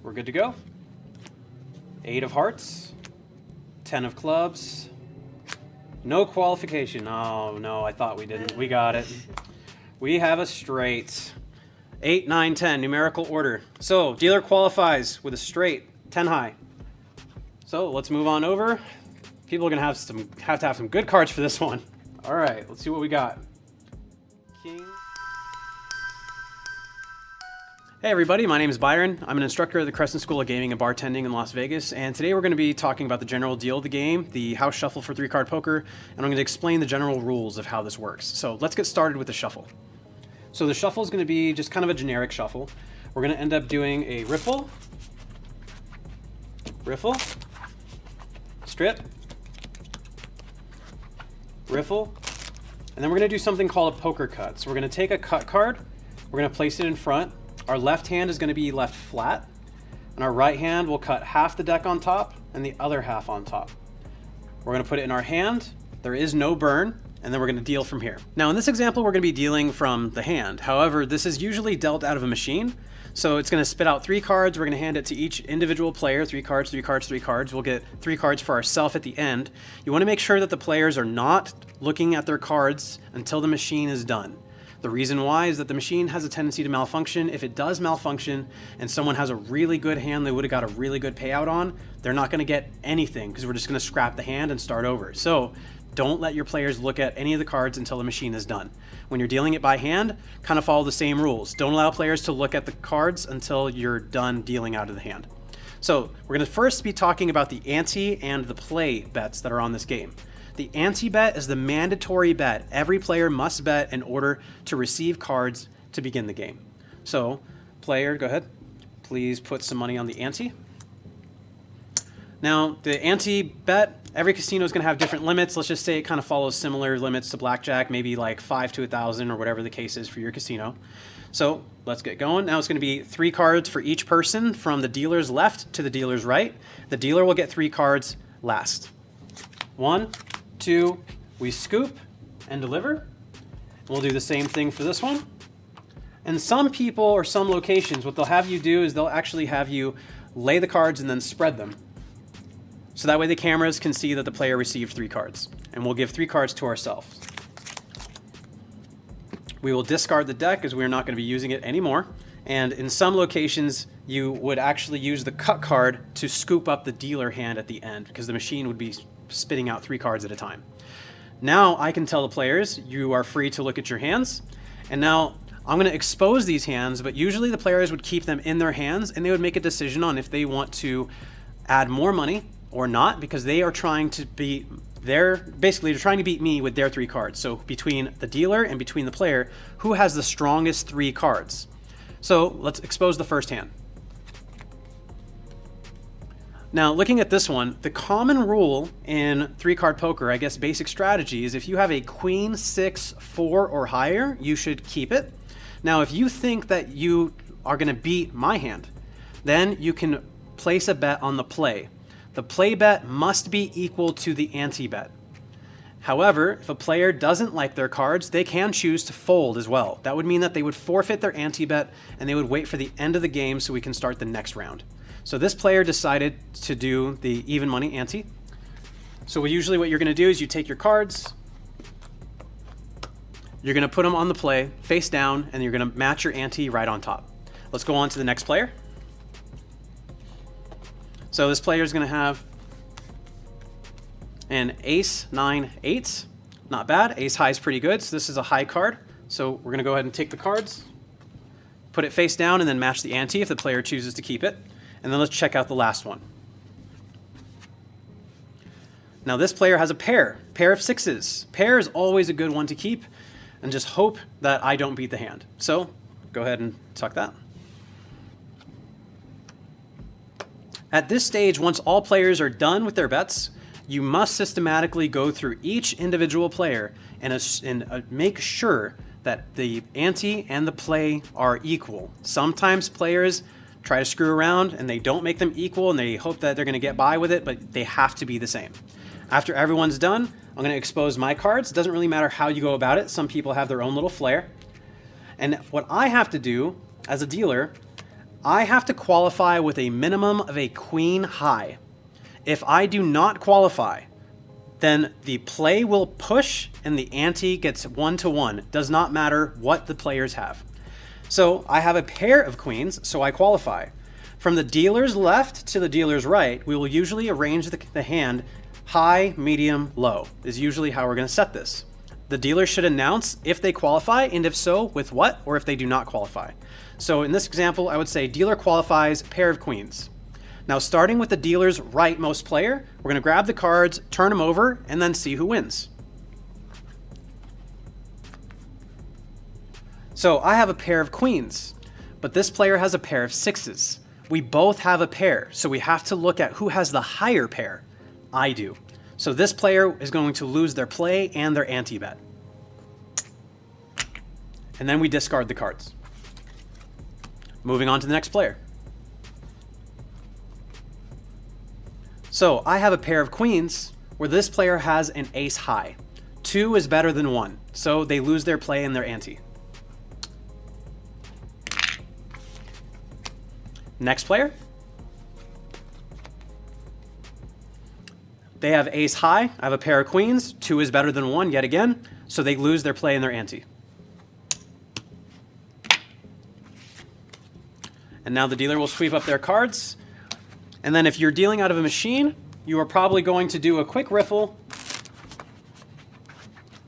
We're good to go. 8 of hearts, 10 of clubs. No qualification. Oh no, I thought we didn't. We got it. We have a straight. 8, 9, 10, numerical order. So dealer qualifies with a straight, 10 high. So let's move on over. People are gonna have to have some good cards for this one. All right, let's see what we got. King. Hey everybody, my name is Byron. I'm an instructor at the Crescent School of Gaming and Bartending in Las Vegas, and today we're going to be talking about the general deal of the game, the house shuffle for 3-card poker, and I'm going to explain the general rules of how this works. So let's get started with the shuffle. So the shuffle is going to be just kind of a generic shuffle. We're going to end up doing a riffle, strip, riffle, and then we're going to do something called a poker cut. So we're going to take a cut card, we're going to place it in front. Our left hand is going to be left flat, and our right hand will cut half the deck on top and the other half on top. We're going to put it in our hand. There is no burn, and then we're going to deal from here. Now in this example, we're going to be dealing from the hand. However, this is usually dealt out of a machine. So it's going to spit out 3 cards. We're going to hand it to each individual player, 3 cards, 3 cards, 3 cards. We'll get 3 cards for ourselves at the end. You want to make sure that the players are not looking at their cards until the machine is done. The reason why is that the machine has a tendency to malfunction. If it does malfunction and someone has a really good hand they would have got a really good payout on, they're not going to get anything because we're just going to scrap the hand and start over. So don't let your players look at any of the cards until the machine is done. When you're dealing it by hand, kind of follow the same rules. Don't allow players to look at the cards until you're done dealing out of the hand. So we're going to first be talking about the ante and the play bets that are on this game. The ante bet is the mandatory bet. Every player must bet in order to receive cards to begin the game. So, player, go ahead. Please put some money on the ante. Now, the ante bet, every casino is going to have different limits. Let's just say it kind of follows similar limits to blackjack, maybe like 5 to 1,000 or whatever the case is for your casino. So, let's get going. Now it's going to be 3 cards for each person from the dealer's left to the dealer's right. The dealer will get 3 cards last. 1, 2, we scoop and deliver. We'll do the same thing for this one. And some people or some locations, what they'll have you do is they'll actually have you lay the cards and then spread them. So that way the cameras can see that the player received 3 cards. And we'll give 3 cards to ourselves. We will discard the deck as we're not going to be using it anymore. And in some locations, you would actually use the cut card to scoop up the dealer hand at the end because the machine would be spitting out 3 cards at a time. Now I can tell the players, you are free to look at your hands. And now I'm going to expose these hands, but usually the players would keep them in their hands and they would make a decision on if they want to add more money or not, because they are trying to beat they're trying to beat me with their 3 cards. So between the dealer and between the player, who has the strongest 3 cards? So let's expose the first hand. Now, looking at this one, the common rule in 3-card poker, I guess basic strategy, is if you have a queen, 6, 4, or higher, you should keep it. Now, if you think that you are going to beat my hand, then you can place a bet on the play. The play bet must be equal to the ante bet. However, if a player doesn't like their cards, they can choose to fold as well. That would mean that they would forfeit their ante bet and they would wait for the end of the game so we can start the next round. So this player decided to do the even money ante. So usually what you're going to do is you take your cards, you're going to put them on the play face down, and you're going to match your ante right on top. Let's go on to the next player. So this player is going to have an ace, 9, 8. Not bad. Ace high is pretty good. So this is a high card. So we're going to go ahead and take the cards, put it face down, and then match the ante if the player chooses to keep it. And then let's check out the last one. Now this player has a pair of 6s. Pair is always a good one to keep, and just hope that I don't beat the hand. So go ahead and tuck that. At this stage, once all players are done with their bets, you must systematically go through each individual player and make sure that the ante and the play are equal. Sometimes players try to screw around and they don't make them equal and they hope that they're going to get by with it, but they have to be the same. After everyone's done, I'm going to expose my cards. It doesn't really matter how you go about it. Some people have their own little flair. And what I have to do as a dealer, I have to qualify with a minimum of a queen high. If I do not qualify, then the play will push and the ante gets 1-to-1. Does not matter what the players have. So I have a pair of queens, so I qualify. From the dealer's left to the dealer's right, we will usually arrange the hand high, medium, low is usually how we're going to set this. The dealer should announce if they qualify, and if so, with what, or if they do not qualify. So in this example, I would say dealer qualifies pair of queens. Now starting with the dealer's rightmost player, we're going to grab the cards, turn them over, and then see who wins. So I have a pair of queens, but this player has a pair of sixes. We both have a pair, so we have to look at who has the higher pair. I do. So this player is going to lose their play and their ante bet. And then we discard the cards. Moving on to the next player. So I have a pair of queens where this player has an ace high. 2 is better than 1, so they lose their play and their ante. Next player. They have ace high. I have a pair of queens. 2 is better than 1 yet again, so they lose their play and their ante. And now the dealer will sweep up their cards. And then if you're dealing out of a machine, you are probably going to do a quick riffle,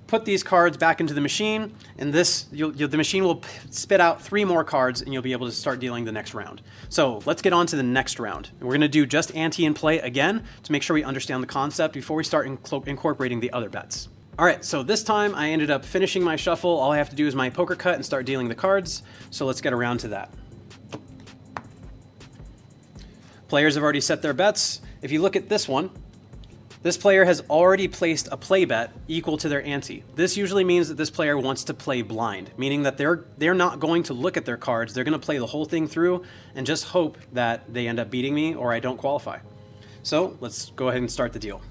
put these cards back into the machine, and the machine will spit out 3 more cards, and you'll be able to start dealing the next round. So let's get on to the next round. We're going to do just ante and play again to make sure we understand the concept before we start incorporating the other bets. All right, so this time I ended up finishing my shuffle. All I have to do is my poker cut and start dealing the cards. So let's get around to that. Players have already set their bets. If you look at this one, this player has already placed a play bet equal to their ante. This usually means that this player wants to play blind, meaning that they're not going to look at their cards. They're going to play the whole thing through and just hope that they end up beating me or I don't qualify. So let's go ahead and start the deal.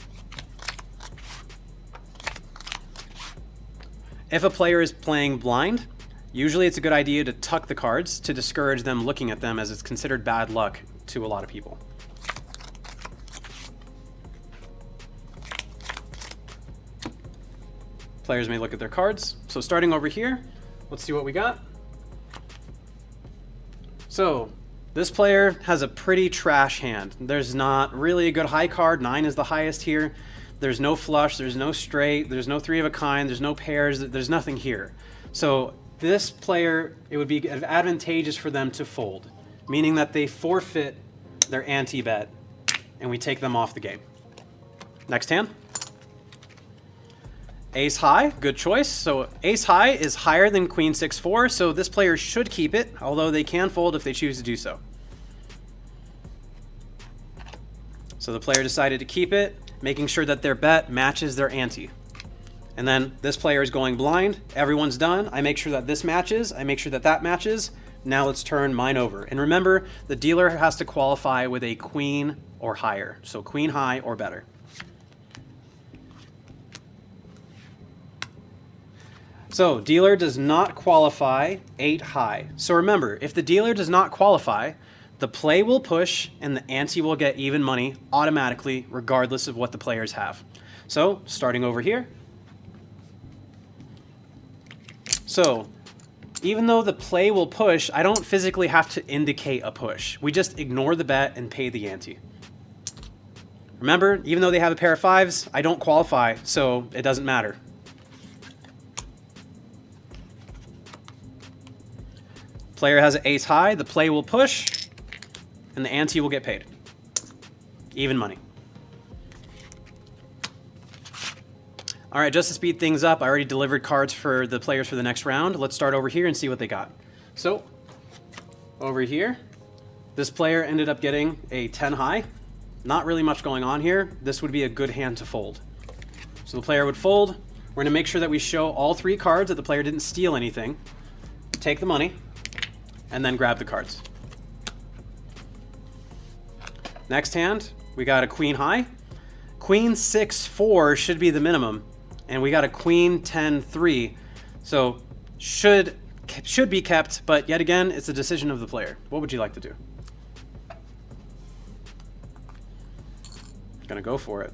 If a player is playing blind, usually it's a good idea to tuck the cards to discourage them looking at them, as it's considered bad luck to a lot of people. Players may look at their cards. So starting over here, let's see what we got. So this player has a pretty trash hand. There's not really a good high card. 9 is the highest here. There's no flush, there's no straight, there's no 3 of a kind, there's no pairs, there's nothing here. So this player, it would be advantageous for them to fold, meaning that they forfeit their ante bet and we take them off the game. Next hand. Ace high, good choice. So ace high is higher than queen 6-4, so this player should keep it, although they can fold if they choose to do so. So the player decided to keep it, making sure that their bet matches their ante. And then this player is going blind. Everyone's done. I make sure that this matches. I make sure that that matches. Now let's turn mine over. And remember, the dealer has to qualify with a queen or higher. So queen high or better. So dealer does not qualify 8 high. So remember, if the dealer does not qualify, the play will push and the ante will get even money automatically, regardless of what the players have. So starting over here. So even though the play will push, I don't physically have to indicate a push. We just ignore the bet and pay the ante. Remember, even though they have a pair of 5s, I don't qualify, so it doesn't matter. Player has an ace high, the play will push, and the ante will get paid. Even money. All right, just to speed things up, I already delivered cards for the players for the next round. Let's start over here and see what they got. So, over here, this player ended up getting a 10 high. Not really much going on here. This would be a good hand to fold. So the player would fold. We're gonna make sure that we show all 3 cards, that the player didn't steal anything. Take the money, and then grab the cards. Next hand, we got a queen high. Queen 6-4 should be the minimum, and we got a queen 10-3. So should should be kept, but yet again, it's a decision of the player. What would you like to do? Gonna go for it.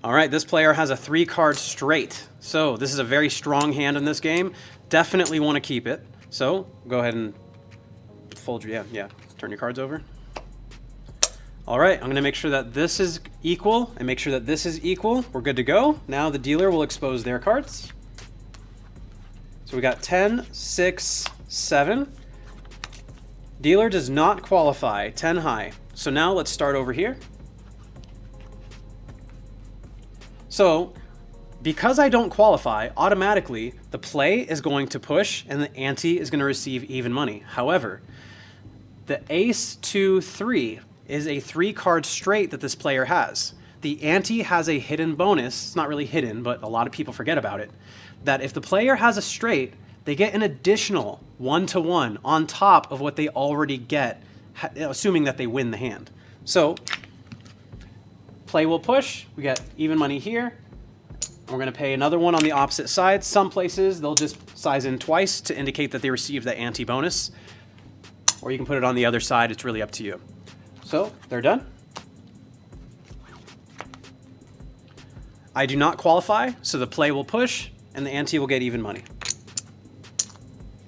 All right, this player has a 3-card straight. So this is a very strong hand in this game. Definitely want to keep it. So go ahead and fold your, yeah. Turn your cards over. All right, I'm gonna make sure that this is equal and make sure that this is equal. We're good to go. Now the dealer will expose their cards. So we got 10, 6, 7. Dealer does not qualify, 10 high. So now let's start over here. So, because I don't qualify, automatically the play is going to push and the ante is going to receive even money. However, the ace 2 3 is a 3-card straight that this player has. The ante has a hidden bonus. It's not really hidden, but a lot of people forget about it. That if the player has a straight, they get an additional 1-to-1 on top of what they already get, assuming that they win the hand. So, play will push. We get even money here. We're going to pay another one on the opposite side. Some places, they'll just size in twice to indicate that they received the ante bonus. Or you can put it on the other side. It's really up to you. So, they're done. I do not qualify, so the play will push, and the ante will get even money,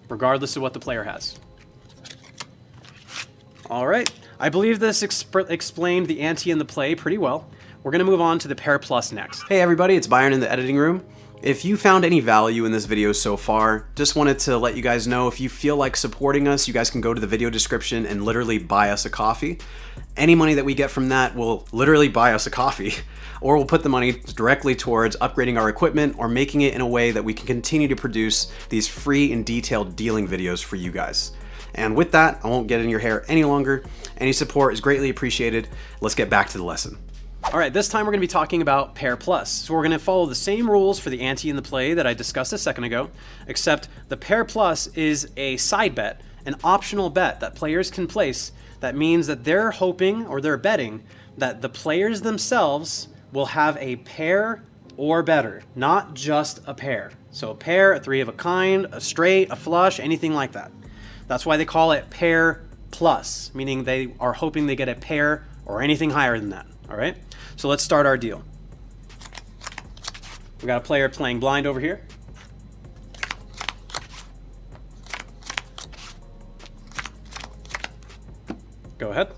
regardless of what the player has. All right. I believe this explained the ante and the play pretty well. We're going to move on to the pair plus next. Hey everybody, it's Byron in the editing room. If you found any value in this video so far, just wanted to let you guys know if you feel like supporting us, you guys can go to the video description and literally buy us a coffee. Any money that we get from that will literally buy us a coffee, or we'll put the money directly towards upgrading our equipment or making it in a way that we can continue to produce these free and detailed dealing videos for you guys. And with that, I won't get in your hair any longer. Any support is greatly appreciated. Let's get back to the lesson. All right, this time we're gonna be talking about pair plus. So we're gonna follow the same rules for the ante and the play that I discussed a second ago, except the pair plus is a side bet, an optional bet that players can place. That means that they're hoping or they're betting that the players themselves will have a pair or better, not just a pair. So a pair, a 3 of a kind, a straight, a flush, anything like that. That's why they call it pair plus, meaning they are hoping they get a pair or anything higher than that, all right? So let's start our deal. We got a player playing blind over here. Go ahead.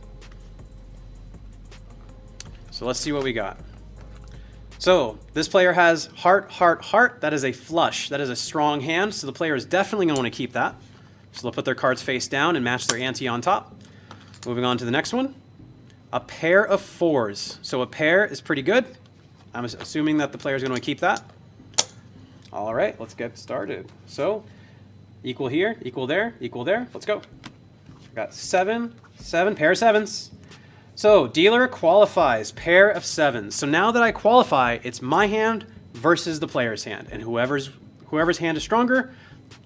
So let's see what we got. So this player has heart, heart, heart. That is a flush. That is a strong hand, so the player is definitely going to want to keep that. So they'll put their cards face down and match their ante on top. Moving on to the next one. A pair of 4s. So a pair is pretty good. I'm assuming that the player is going to keep that. All right, let's get started. So equal here, equal there, equal there. Let's go. Got 7, 7, pair of 7s. So dealer qualifies, pair of 7s. So now that I qualify, it's my hand versus the player's hand. And whoever's hand is stronger,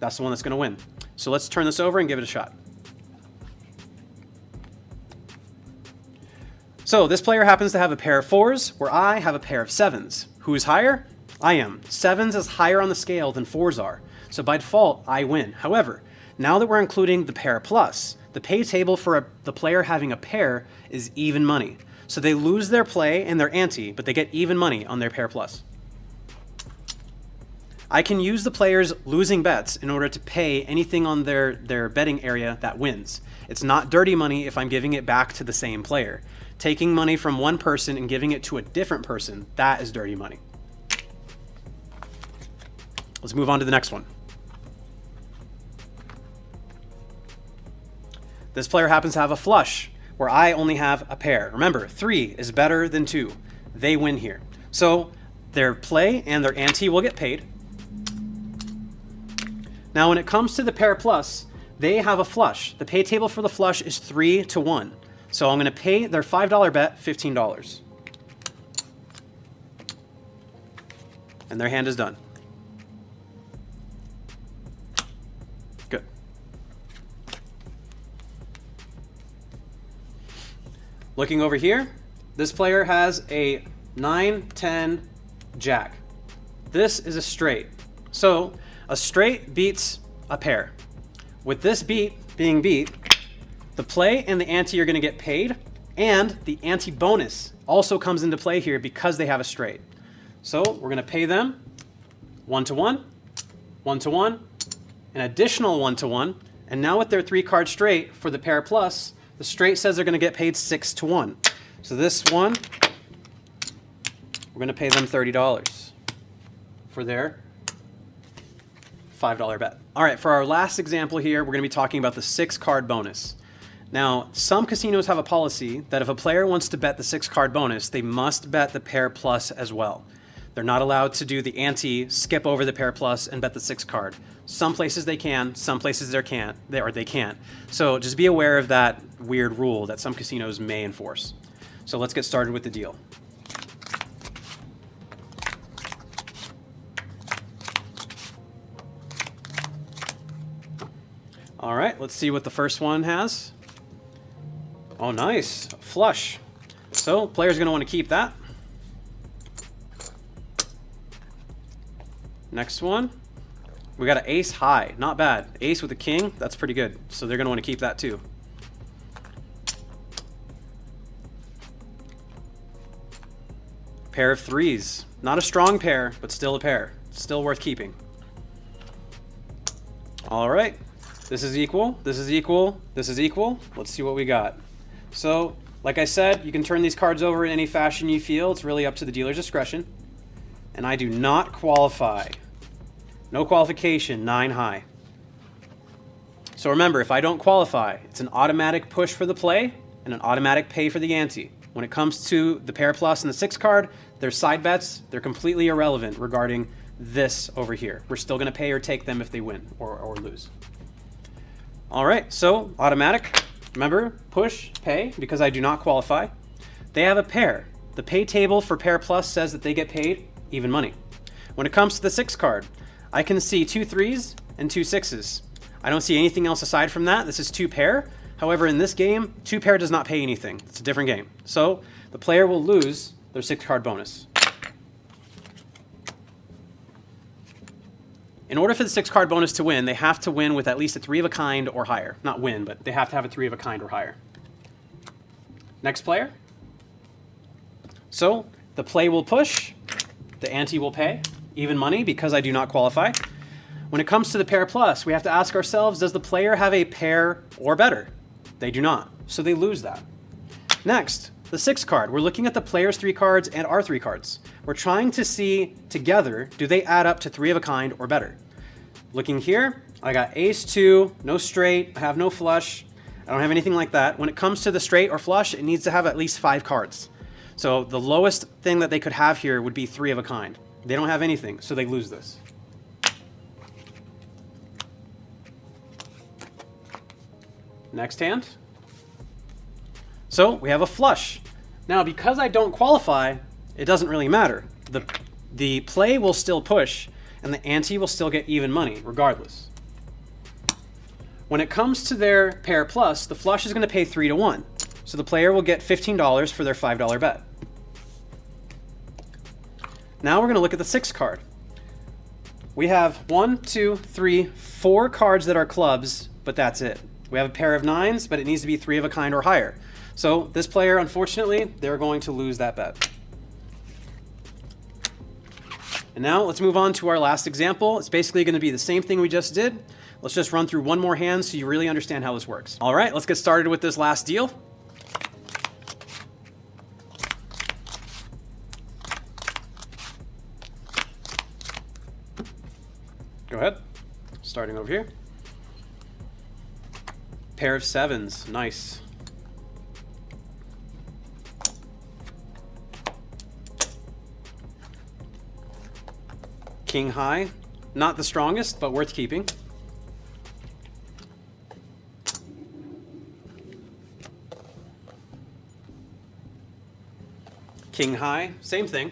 that's the one that's going to win. So let's turn this over and give it a shot. So this player happens to have a pair of 4s, where I have a pair of 7s. Who's higher? I am. 7s is higher on the scale than 4s are. So by default, I win. However, now that we're including the pair plus, the pay table for the player having a pair is even money. So they lose their play and their ante, but they get even money on their pair plus. I can use the player's losing bets in order to pay anything on their betting area that wins. It's not dirty money if I'm giving it back to the same player. Taking money from one person and giving it to a different person, that is dirty money. Let's move on to the next one. This player happens to have a flush, where I only have a pair. Remember, 3 is better than 2. They win here. So their play and their ante will get paid. Now when it comes to the pair plus, they have a flush. The pay table for the flush is 3-to-1. So I'm going to pay their $5 bet $15. And their hand is done. Good. Looking over here, this player has a 9, 10, jack. this is a straight. So a straight beats a pair. With this being beat, the play and the ante are going to get paid, and the ante bonus also comes into play here because they have a straight. So we're going to pay them 1-to-1, 1-to-1, an additional 1-to-1, and now with their 3-card straight for the pair plus, the straight says they're going to get paid 6-to-1. So this one, we're going to pay them $30 for their $5 bet. All right, for our last example here, we're going to be talking about the 6-card bonus. Now, some casinos have a policy that if a player wants to bet the 6-card bonus, they must bet the pair plus as well. They're not allowed to do the ante, skip over the pair plus, and bet the 6-card. Some places they can, some places they can't. So just be aware of that weird rule that some casinos may enforce. So let's get started with the deal. All right, let's see what the first one has. Oh, nice. Flush. So player's going to want to keep that. Next one. We got an ace high. Not bad. Ace with a king. That's pretty good. So they're going to want to keep that too. Pair of threes. Not a strong pair, but still a pair. Still worth keeping. All right. This is equal. This is equal. This is equal. Let's see what we got. So, like I said, you can turn these cards over in any fashion you feel. It's really up to the dealer's discretion. And I do not qualify. No qualification, 9 high. So remember, if I don't qualify, it's an automatic push for the play and an automatic pay for the ante. When it comes to the pair plus and the 6 card, they're side bets. They're completely irrelevant regarding this over here. We're still going to pay or take them if they win or lose. All right, so automatic. Remember, push, pay, because I do not qualify. They have a pair. The pay table for pair plus says that they get paid even money. When it comes to the 6 card, I can see 2 3s and 2 6s. I don't see anything else aside from that. This is 2 pair. However, in this game, 2 pair does not pay anything. It's a different game. So the player will lose their 6-card bonus. In order for the 6-card bonus to win, they have to win with at least a 3 of a kind or higher. Not win, but they have to have a 3 of a kind or higher. Next player. So the play will push, the ante will pay, even money because I do not qualify. When it comes to the pair plus, we have to ask ourselves, does the player have a pair or better? They do not, so they lose that. Next, the 6 card. We're looking at the player's 3 cards and our 3 cards. We're trying to see together, do they add up to 3 of a kind or better? Looking here, I got ace 2, no straight, I have no flush, I don't have anything like that. When it comes to the straight or flush, it needs to have at least 5 cards. So the lowest thing that they could have here would be 3 of a kind. They don't have anything, so they lose this. Next hand. So we have a flush. Now, because I don't qualify, it doesn't really matter. The play will still push, and the ante will still get even money, regardless. When it comes to their pair plus, the flush is going to pay 3-to-1. So the player will get $15 for their $5 bet. Now we're going to look at the 6 card. We have 1, 2, 3, 4 cards that are clubs, but that's it. We have a pair of 9s, but it needs to be 3 of a kind or higher. So this player, unfortunately, they're going to lose that bet. And now let's move on to our last example. It's basically going to be the same thing we just did. Let's just run through one more hand so you really understand how this works. All right, let's get started with this last deal. Go ahead. Starting over here. Pair of 7s. Nice. King high. Not the strongest, but worth keeping. King high. Same thing.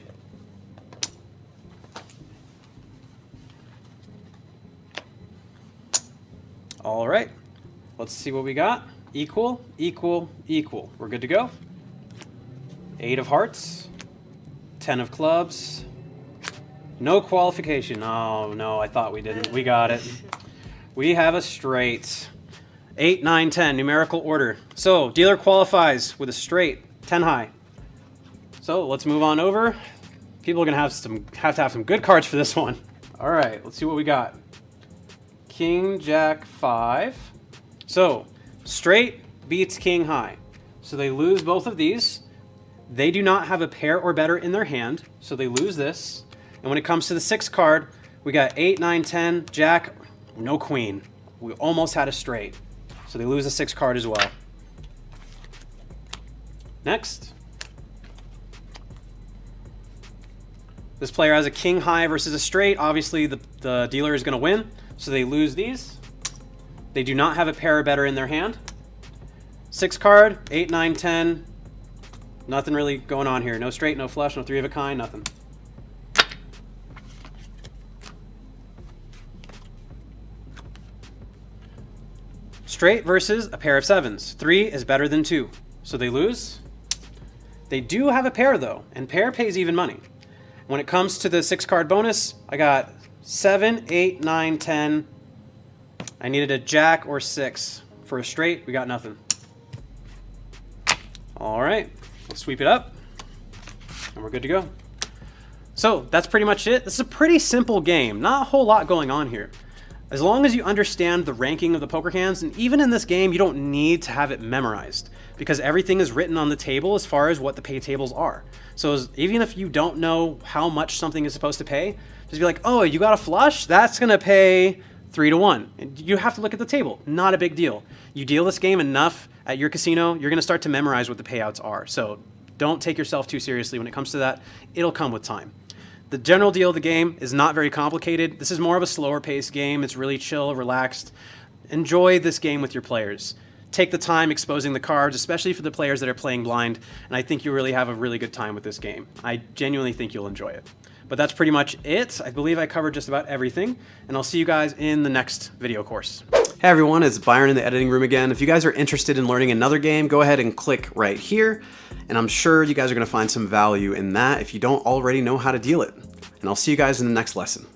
All right. Let's see what we got. Equal, equal, equal. We're good to go. 8 of hearts, 10 of clubs, No qualification. Oh, no, I thought we didn't. We got it. We have a straight. 8, 9, 10, numerical order. So, dealer qualifies with a straight, 10 high. So, let's move on over. People are going to have some good cards for this one. All right, let's see what we got. King, Jack, 5. So, straight beats King high. So, they lose both of these. They do not have a pair or better in their hand, so they lose this. And when it comes to the 6th card, we got 8, 9, 10, Jack, no queen. We almost had a straight. So they lose a 6th card as well. Next. This player has a king high versus a straight. Obviously, the dealer is going to win. So they lose these. They do not have a pair or better in their hand. 6th card, 8, 9, 10. Nothing really going on here. No straight, no flush, no 3 of a kind, nothing. Straight versus a pair of 7s. 3 is better than 2. So they lose. They do have a pair though, and pair pays even money. When it comes to the 6-card bonus, I got 7, 8, 9, 10. I needed a Jack or 6. For a straight, we got nothing. All right, let's sweep it up, and we're good to go. So that's pretty much it. This is a pretty simple game. Not a whole lot going on here. As long as you understand the ranking of the poker hands, and even in this game, you don't need to have it memorized because everything is written on the table as far as what the pay tables are. So even if you don't know how much something is supposed to pay, just be like, oh, you got a flush? That's gonna pay 3 to 1. And you have to look at the table. Not a big deal. You deal this game enough at your casino, you're gonna start to memorize what the payouts are. So don't take yourself too seriously when it comes to that. It'll come with time. The general deal of the game is not very complicated. This is more of a slower paced game. It's really chill, relaxed. Enjoy this game with your players. Take the time exposing the cards, especially for the players that are playing blind, and I think you'll really have a really good time with this game. I genuinely think you'll enjoy it. But that's pretty much it. I believe I covered just about everything, and I'll see you guys in the next video course. Hey everyone, it's Byron in the editing room again. If you guys are interested in learning another game, go ahead and click right here, and I'm sure you guys are gonna find some value in that if you don't already know how to deal it. And I'll see you guys in the next lesson.